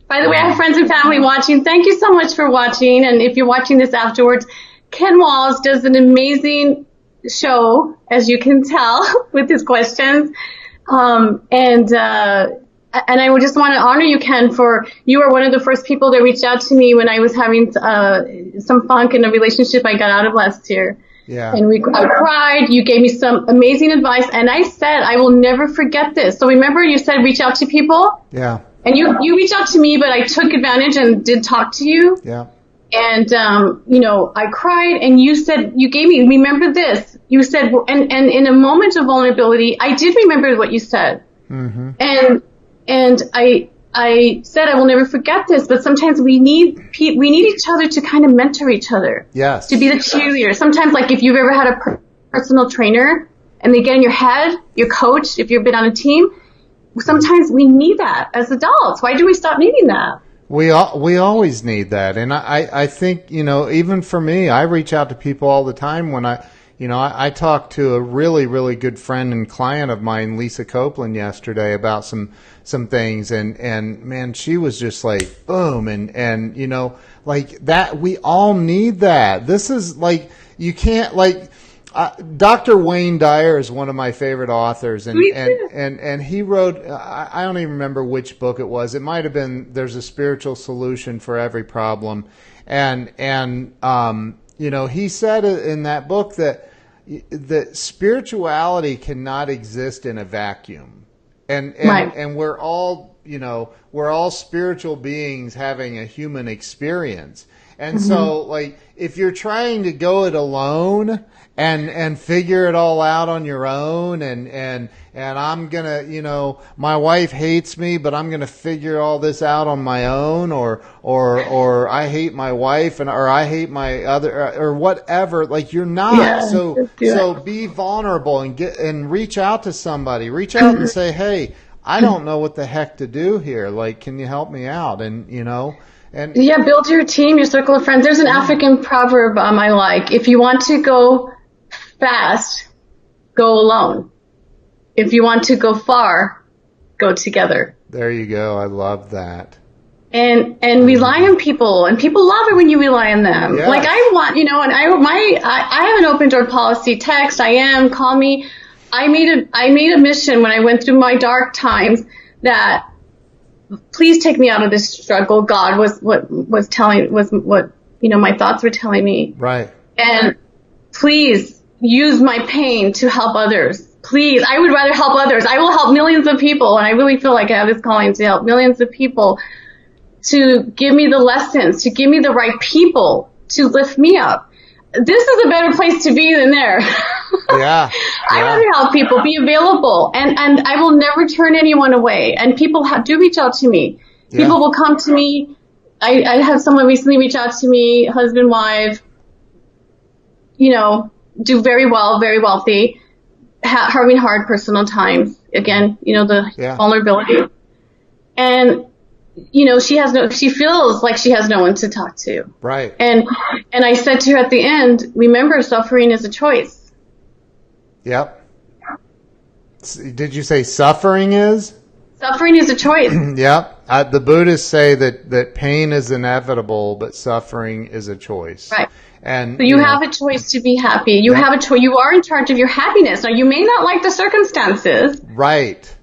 By the way, I have friends and family watching. Thank you so much for watching. And if you're watching this afterwards, Ken Walls does an amazing show, as you can tell, with his questions. And I would just want to honor you, Ken, for you were one of the first people that reached out to me when I was having some funk in a relationship I got out of last year. Yeah. And I cried. You gave me some amazing advice. And I said, I will never forget this. So remember you said reach out to people? Yeah. And you reached out to me, but I took advantage and did talk to you. Yeah. And, I cried and you said, you gave me, remember this. You said, and in a moment of vulnerability, I did remember what you said. Mm-hmm. And I said I will never forget this, but sometimes we need each other to kind of mentor each other. Yes. To be the cheerleader. Sometimes, like if you've ever had a personal trainer and they get in your head, your coach, if you've been on a team, sometimes we need that as adults. Why do we stop needing that? We always need that, and I think even for me, I reach out to people all the time when I talked to a really, really good friend and client of mine, Lisa Copeland, yesterday about some things, and man, she was just like, boom, and like that, we all need that. This is like, you can't, like, Dr. Wayne Dyer is one of my favorite authors, and he wrote, I don't even remember which book it was. It might have been There's a Spiritual Solution for Every Problem, and he said in that book that spirituality cannot exist in a vacuum, and we're all spiritual beings having a human experience, and so like if you're trying to go it alone and figure it all out on your own, and I'm gonna, my wife hates me, but I'm gonna figure all this out on my own, or I hate my wife, or I hate my other, or whatever. Like, you're not. Yeah, so be vulnerable and reach out to somebody. Reach out and say, hey, I don't know what the heck to do here. Like, can you help me out? And build your team, your circle of friends. There's an African proverb I like. If you want to go fast, go alone. If you want to go far, go together. There you go. I love that. And rely on people, and people love it when you rely on them. Yes. Like I want, I have an open door policy. Text, call me. I made a mission when I went through my dark times that please take me out of this struggle. God was what my thoughts were telling me. Right. And please use my pain to help others. Please, I would rather help others. I will help millions of people, and I really feel like I have this calling to help millions of people, to give me the lessons, to give me the right people to lift me up. This is a better place to be than there. Yeah. I rather help people, be available, and I will never turn anyone away. And people do reach out to me. Yeah. People will come to me. I had someone recently reach out to me, husband, wife, do very well, very wealthy, having hard personal times. Again, the vulnerability. And, she feels like she has no one to talk to. Right. And I said to her at the end, remember, suffering is a choice. Yep. Did you say suffering is? Suffering is a choice. Yep. The Buddhists say that pain is inevitable, but suffering is a choice. Right. And so you have a choice to be happy. You have a choice. You are in charge of your happiness. Now, you may not like the circumstances. Right.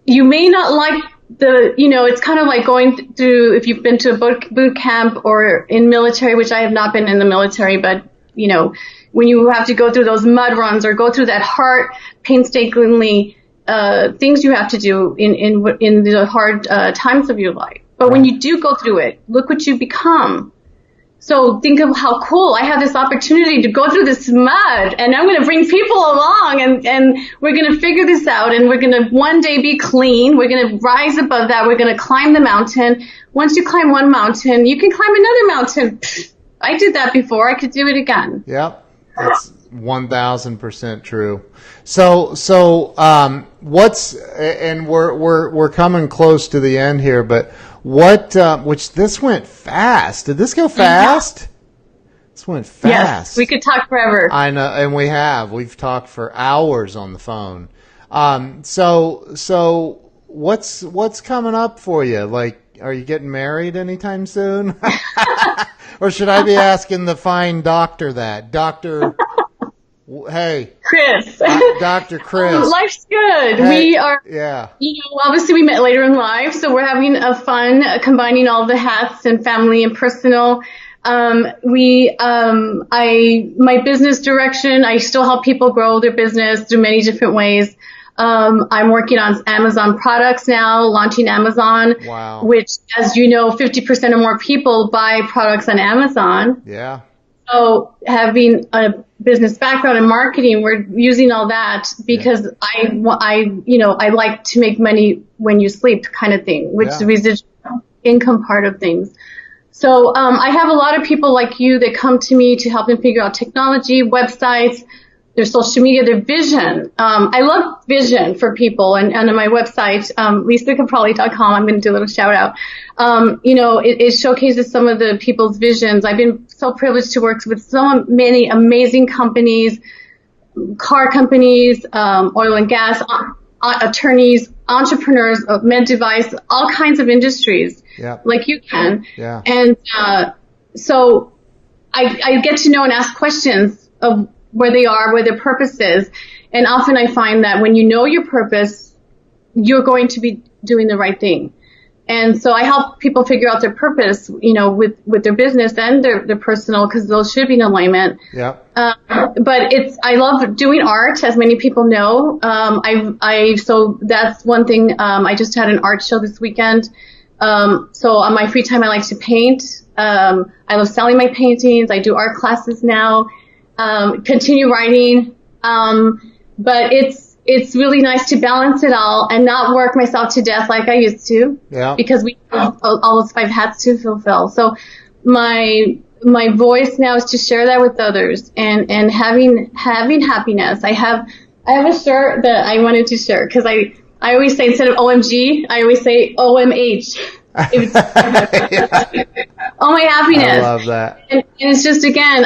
You may not like it's kind of like going through, if you've been to a boot camp or in military, which I have not been in the military, but, when you have to go through those mud runs or go through that hard, painstakingly, things you have to do in the hard, times of your life. But when you do go through it, look what you become. So think of how cool. I have this opportunity to go through this mud, and I'm going to bring people along, and we're going to figure this out, and we're going to one day be clean. We're going to rise above that. We're going to climb the mountain. Once you climb one mountain, you can climb another mountain. I did that before. I could do it again. Yep. That's 1,000% true. So, what's, and we're coming close to the end here, but which this went fast. Did this go fast? Yeah. This went fast. Yes, we could talk forever. I know, and we've talked for hours on the phone. So what's coming up for you? Like, are you getting married anytime soon? Or should I be asking the fine doctor that? Hey, Chris. Dr. Chris. Life's good. Hey, we are, yeah. Obviously we met later in life, so we're having a fun combining all the hats and family and personal. My business direction, I still help people grow their business through many different ways. I'm working on Amazon products now, launching Amazon, wow. Which, as you know, 50% or more people buy products on Amazon. Yeah. So having a business background in marketing, we're using all that because I like to make money when you sleep kind of thing, which is the residual income part of things. So I have a lot of people like you that come to me to help them figure out technology, websites, their social media, their vision. I love vision for people, and on my website, LisaCaprelli.com, I'm going to do a little shout out. It showcases some of the people's visions. I've been so privileged to work with so many amazing companies, car companies, oil and gas, attorneys, entrepreneurs, med device, all kinds of industries, like you can. Yeah. And so I get to know and ask questions of where they are, where their purpose is. And often I find that when you know your purpose, you're going to be doing the right thing. And so I help people figure out their purpose, with their business and their personal, because those should be in alignment. Yeah. But I love doing art, as many people know. So that's one thing. I just had an art show this weekend. So on my free time, I like to paint. I love selling my paintings. I do art classes now. Continue writing. But it's really nice to balance it all and not work myself to death like I used to. Yeah. Because we have all those 5 hats to fulfill. So my voice now is to share that with others and having happiness. I have a shirt that I wanted to share because I always say, instead of OMG, I always say OMH. Oh, my happiness. I love that. And it's just, again,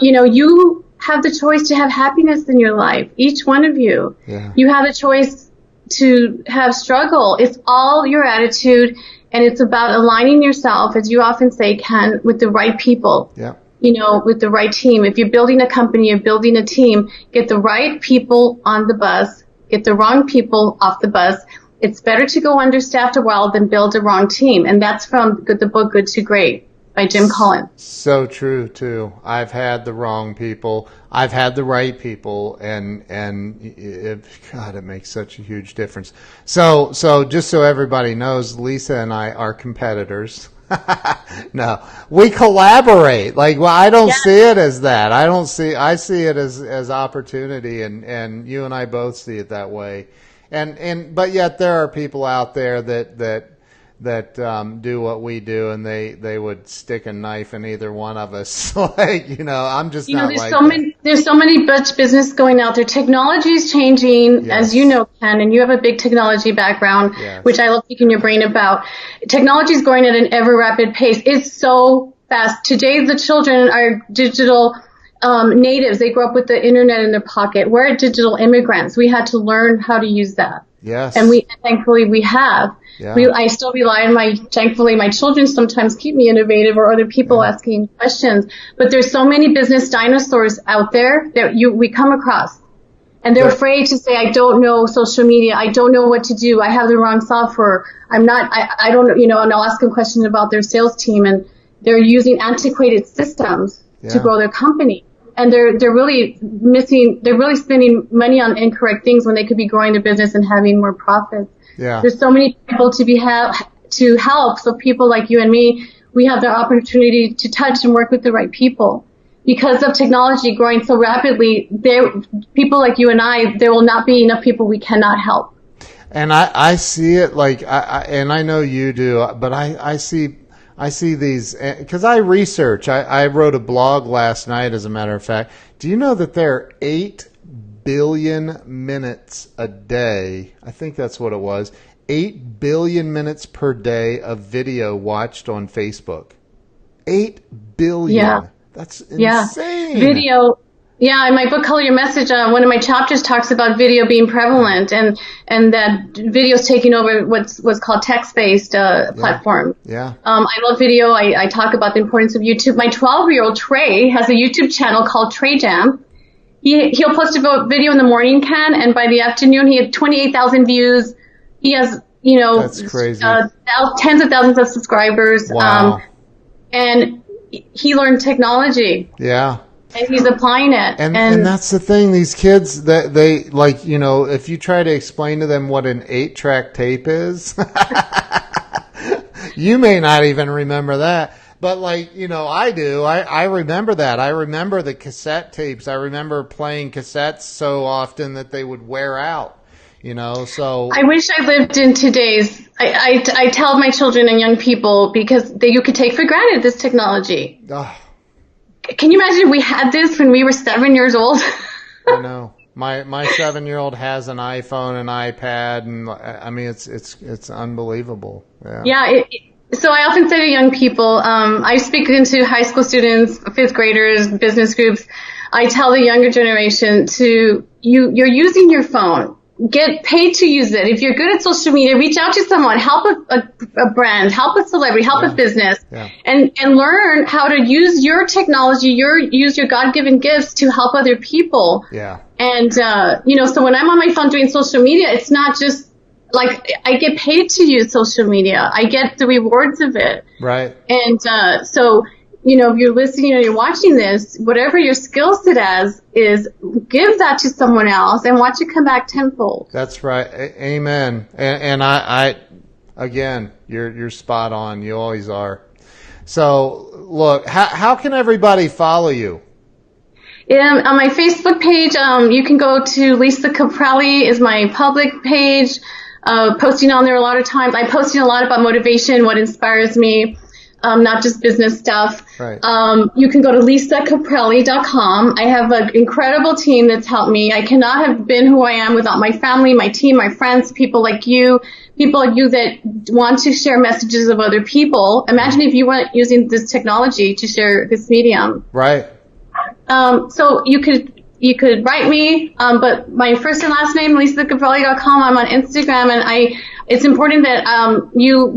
you have the choice to have happiness in your life. Each one of you. Yeah. You have a choice to have struggle. It's all your attitude, and it's about aligning yourself, as you often say, Ken, with the right people. Yeah. With the right team. If you're building a company, you're building a team, get the right people on the bus, get the wrong people off the bus. It's better to go understaffed a while than build a wrong team. And that's from the book Good to Great by Jim Collins. So true, too. I've had the wrong people. I've had the right people. And God, it makes such a huge difference. So just so everybody knows, Lisa and I are competitors. No, we collaborate. I don't see it as that. I see it as opportunity, and you and I both see it that way. But yet there are people out there that do what we do, and they would stick a knife in either one of us. I'm just not like that. There's so many business going out there. Technology is changing, as you know, Ken, and you have a big technology background, which I love picking your brain about. Technology is going at an ever rapid pace. It's so fast. Today, the children are digital natives. They grow up with the internet in their pocket. We're digital immigrants. We had to learn how to use that. Yes. And thankfully we have. Yeah. I still rely on thankfully my children sometimes keep me innovative, or other people asking questions. But there's so many business dinosaurs out there that we come across. And they're afraid to say, I don't know social media. I don't know what to do. I have the wrong software. I don't, and I'll ask them questions about their sales team, and they're using antiquated systems to grow their company. And they're really spending money on incorrect things when they could be growing their business and having more profits. Yeah. There's so many people to help. So people like you and me, we have the opportunity to touch and work with the right people. Because of technology growing so rapidly, people like you and I, there will not be enough people we cannot help. And I see it and I know you do, but I see these, because I research. I wrote a blog last night, as a matter of fact. Do you know that there are 8 billion minutes a day? I think that's what it was. 8 billion minutes per day of video watched on Facebook. 8 billion. Yeah. That's insane. Video. Yeah, in my book, Color Your Message, one of my chapters talks about video being prevalent and that video's taking over what's called text-based platform. Yeah. I love video. I talk about the importance of YouTube. My 12-year-old Trey has a YouTube channel called Trey Jam. He'll post a video in the morning, Ken, and by the afternoon he had 28,000 views. He has, that's crazy. Tens of thousands of subscribers. Wow. And he learned technology. Yeah. And he's applying it. And that's the thing. These kids, they if you try to explain to them what an 8-track tape is, you may not even remember that. But I do. I remember that. I remember the cassette tapes. I remember playing cassettes so often that they would wear out. So I wish I lived in today's. I tell my children and young people, because you could take for granted this technology. Can you imagine if we had this when we were 7 years old? I know. My 7-year-old has an iPhone, an iPad, and I mean it's unbelievable. Yeah. Yeah. So I often say to young people, I speak into high school students, 5th graders, business groups. I tell the younger generation you're using your phone. Get paid to use it. If you're good at social media, reach out to someone, help a brand, help a celebrity, help a business, and learn how to use your technology, use your God-given gifts to help other people. Yeah. And, so when I'm on my phone doing social media, it's not just like I get paid to use social media. I get the rewards of it. Right. And, so, if you're listening or you're watching this, whatever your skill set is give that to someone else and watch it come back tenfold. That's right. Amen. And I again, you're spot on. You always are. So look, how can everybody follow you? On my Facebook page, you can go to Lisa Caprelli is my public page. Posting on there a lot of times. I'm posting a lot about motivation, what inspires me. Not just business stuff. Right. You can go to lisacaprelli.com. I have an incredible team that's helped me. I cannot have been who I am without my family, my team, my friends, people like you that want to share messages of other people. Imagine if you weren't using this technology to share this medium. Right. So you could write me, but my first and last name, lisacaprelli.com. I'm on Instagram, and it's important that you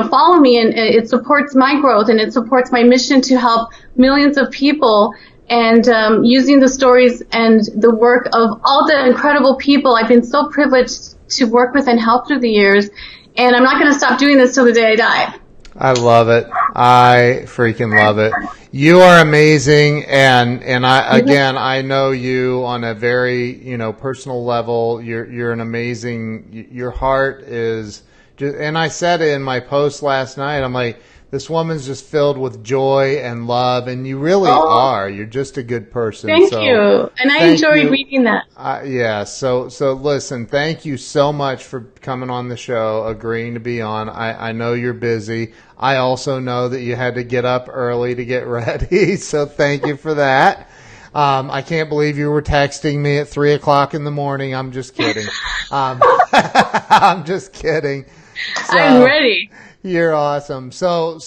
follow me, and it supports my growth and it supports my mission to help millions of people. And using the stories and the work of all the incredible people I've been so privileged to work with and help through the years. And I'm not going to stop doing this till the day I die. I love it. I freaking love it. You are amazing, and I know you on a very personal level. You're an amazing. Your heart is just, and I said it in my post last night. I'm like, this woman's just filled with joy and love, and you really are. You're just a good person. Thank you, and I enjoyed reading that. Yeah. So listen, thank you so much for coming on the show, agreeing to be on. I know you're busy. I also know that you had to get up early to get ready, so thank you for that. I can't believe you were texting me at 3:00 in the morning. I'm just kidding. I'm just kidding. So, I'm ready. You're awesome. So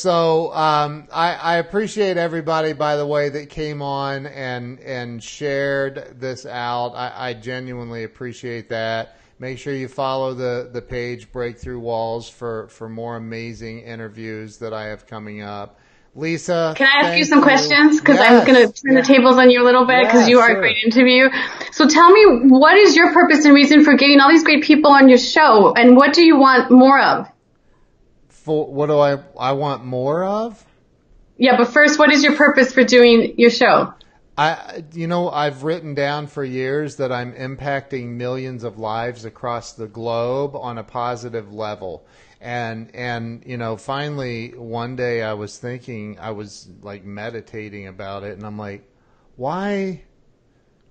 I appreciate everybody, by the way, that came on and shared this out. I genuinely appreciate that. Make sure you follow the page Breakthrough Walls for more amazing interviews that I have coming up. Lisa, can I ask you thank some questions? Because I'm Yes. going to turn the tables on you a little bit because Yeah, you are a sure. great interview. So tell me, what is your purpose and reason for getting all these great people on your show, and what do you want more of? What do I want more of? Yeah, but first, what is your purpose for doing your show? I've written down for years that I'm impacting millions of lives across the globe on a positive level. And finally one day I was like meditating about it, and I'm like, why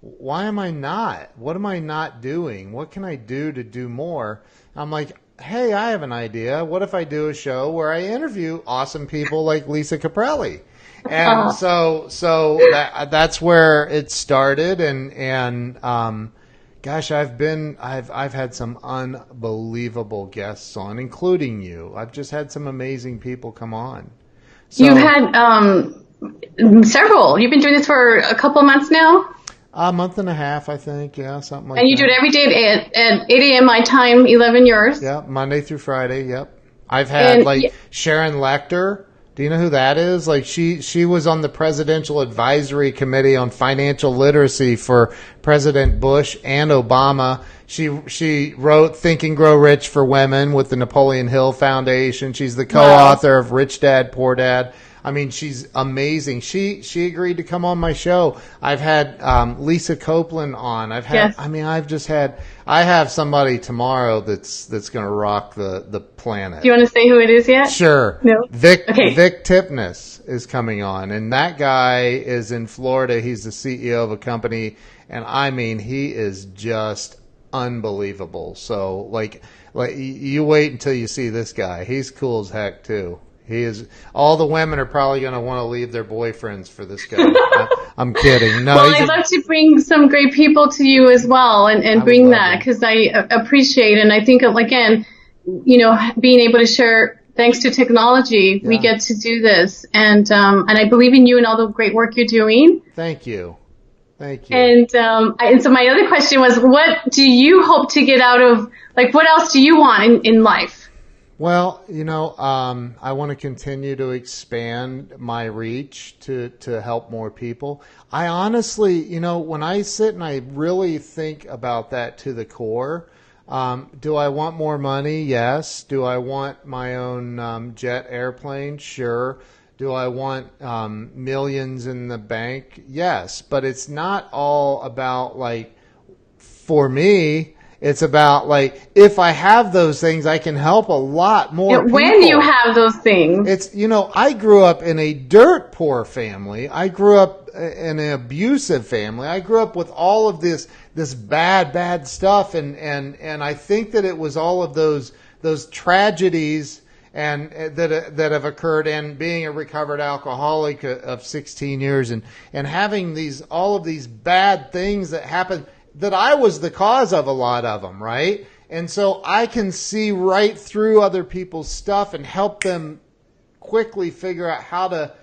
am I not? What am I not doing? What can I do to do more? I'm like, hey, I have an idea. What if I do a show where I interview awesome people like Lisa Caprelli? And that's where it started. And gosh, I've had some unbelievable guests on, including you. I've just had some amazing people come on. You've had several. You've been doing this for a couple of months now? A month and a half, I think. Yeah, something like And you that. do it every day at 8 a.m. my time, 11 yours. Yeah, Monday through Friday. Yep. I've had And Sharon Lecter. Do you know who that is? Like she was on the Presidential Advisory Committee on Financial Literacy for President Bush and Obama. She wrote Think and Grow Rich for Women with the Napoleon Hill Foundation. She's the co-author of Rich Dad, Poor Dad. I mean, she's amazing. She agreed to come on my show. I've had Lisa Copeland on. Yes. I have somebody tomorrow that's going to rock the planet. Do you want to say who it is yet? Sure. No. Vic Okay. Tipness is coming on, and that guy is in Florida. He's the CEO of a company, and I mean, he is just unbelievable. So like you wait until you see this guy. He's cool as heck too. He is. All the women are probably going to want to leave their boyfriends for this guy. I'm kidding. No. Well, I'd love to bring some great people to you as well, and bring that, because I appreciate, and I think, again, being able to share, thanks to technology, we get to do this, and I believe in you and all the great work you're doing. Thank you. Thank you. And so my other question was, what do you hope to get out of, what else do you want in life? Well, I want to continue to expand my reach to help more people. I honestly, when I sit and I really think about that to the core, do I want more money? Yes. Do I want my own jet airplane? Sure. Do I want millions in the bank? Yes. But it's not all about, for me, it's about if I have those things, I can help a lot more people. When you have those things. It's, I grew up in a dirt poor family. I grew up in an abusive family. I grew up with all of this bad stuff. And I think that it was all of those tragedies and that have occurred, and being a recovered alcoholic of 16 years and having all of these bad things that happened, that I was the cause of a lot of them, right? And so I can see right through other people's stuff and help them quickly figure out how to,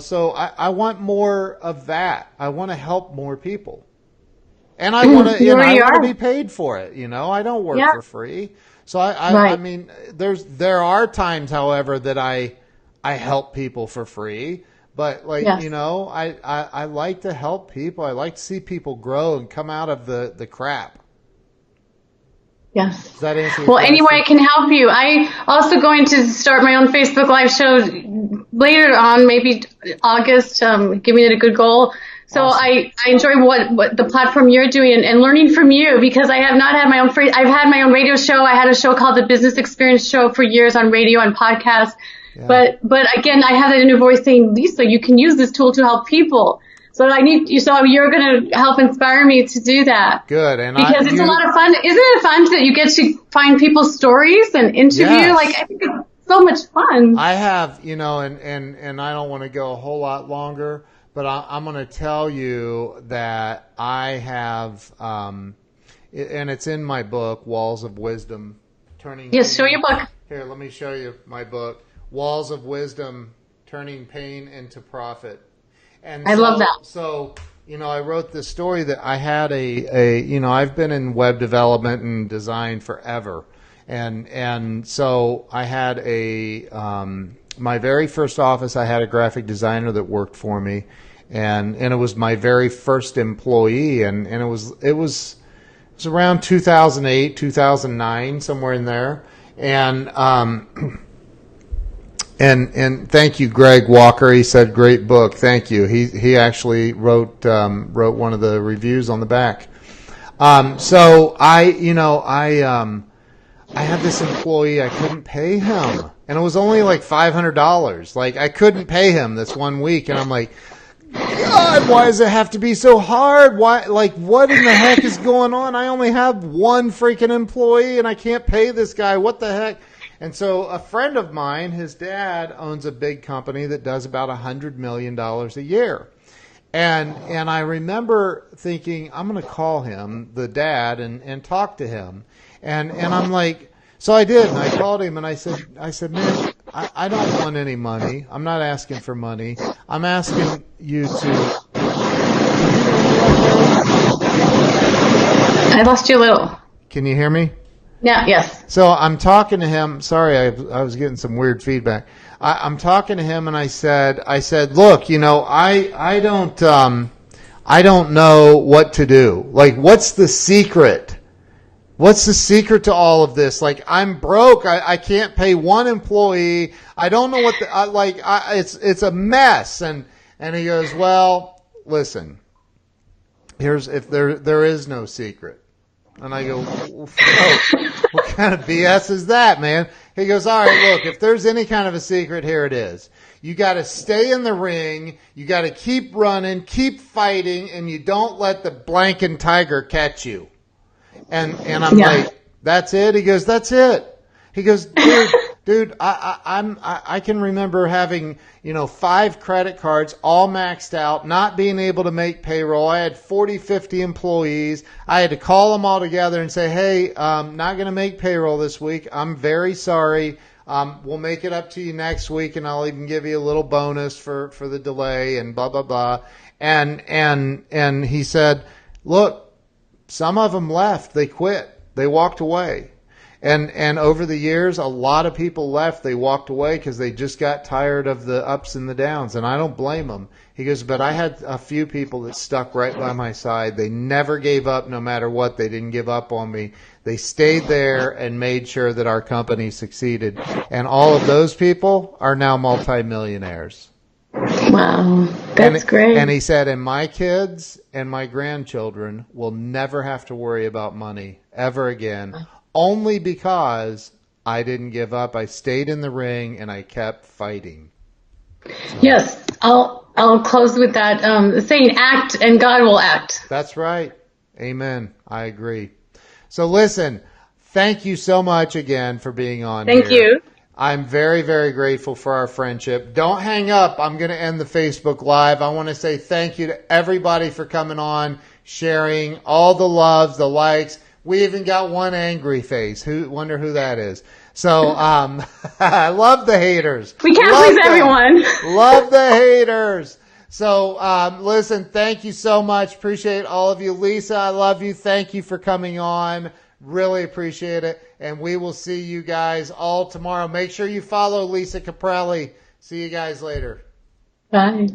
so I want more of that. I want to help more people. And I want to be paid for it, I don't work for free. So I mean, there are times, however, that I help people for free. But I like to help people. I like to see people grow and come out of the crap. Yes. Does that answer your Well, question? any way I can help you. I also going to start my own Facebook Live show later on, maybe August, giving it a good goal. So awesome. I enjoy what the platform you're doing and learning from you, because I have not had my own I've had my own radio show. I had a show called the Business Experience Show for years on radio and podcast. Yeah. But again, I have that inner voice saying, Lisa, you can use this tool to help people. So you're going to help inspire me to do that. Good. And because it's a lot of fun. Isn't it fun that you get to find people's stories and interview? Yes. I think it's so much fun. I have, and I don't want to go a whole lot longer, but I'm going to tell you that I have, and it's in my book, Walls of Wisdom. Yes, show your book. Here, let me show you my book. Walls of Wisdom, Turning Pain into Profit. And I love that. So, I wrote this story that I had I've been in web development and design forever. And so I had a my very first office. I had a graphic designer that worked for me, and it was my very first employee, and it was around 2008, 2009, somewhere in there, and and thank you, Greg Walker. He said, "Great book." Thank you. He actually wrote one of the reviews on the back. So I had this employee. I couldn't pay him, and it was only like $500. Like, I couldn't pay him this one week, and I'm like, God, why does it have to be so hard? Why? Like, what in the heck is going on? I only have one freaking employee, and I can't pay this guy. What the heck? And so a friend of mine, his dad owns a big company that does about $100 million a year. And I remember thinking, I'm going to call him, the dad, and talk to him. And I'm like, so I did, and I called him, and I said, man, I don't want any money. I'm not asking for money. I'm asking you to. I lost you a little. Can you hear me? Yeah, yes. So I'm talking to him. Sorry, I was getting some weird feedback. I'm talking to him, and I said, look, I don't know what to do. Like, what's the secret? What's the secret to all of this? Like, I'm broke. I can't pay one employee. I don't know what it's a mess. And he goes, well, listen, if there is no secret. And I go, what kind of BS is that, man? He goes, all right, look, if there's any kind of a secret, here it is. You got to stay in the ring. You got to keep running, keep fighting, and you don't let the blanking tiger catch you. And I'm like, that's it? He goes, that's it. He goes, dude, I can remember having, 5 credit cards all maxed out, not being able to make payroll. I had 40, 50 employees. I had to call them all together and say, hey, not going to make payroll this week. I'm very sorry. We'll make it up to you next week, and I'll even give you a little bonus for the delay and blah, blah, blah. And he said, look, some of them left. They quit. They walked away. And over the years, a lot of people left. They walked away because they just got tired of the ups and the downs. And I don't blame them. He goes, but I had a few people that stuck right by my side. They never gave up no matter what. They didn't give up on me. They stayed there and made sure that our company succeeded. And all of those people are now multimillionaires. Wow, that's great. And he said, and my kids and my grandchildren will never have to worry about money ever again, only because I didn't give up. I stayed in the ring and I kept fighting. So. Yes, I'll close with that saying, act and God will act. That's right. Amen. I agree. So listen, thank you so much again for being on here. Thank you. I'm very, very grateful for our friendship. Don't hang up. I'm going to end the Facebook Live. I want to say thank you to everybody for coming on, sharing all the loves, the likes. We even got one angry face. Wonder who that is. So I love the haters. We can't please everyone. Love the haters. So listen, thank you so much. Appreciate all of you. Lisa, I love you. Thank you for coming on. Really appreciate it. And we will see you guys all tomorrow. Make sure you follow Lisa Caprelli. See you guys later. Bye.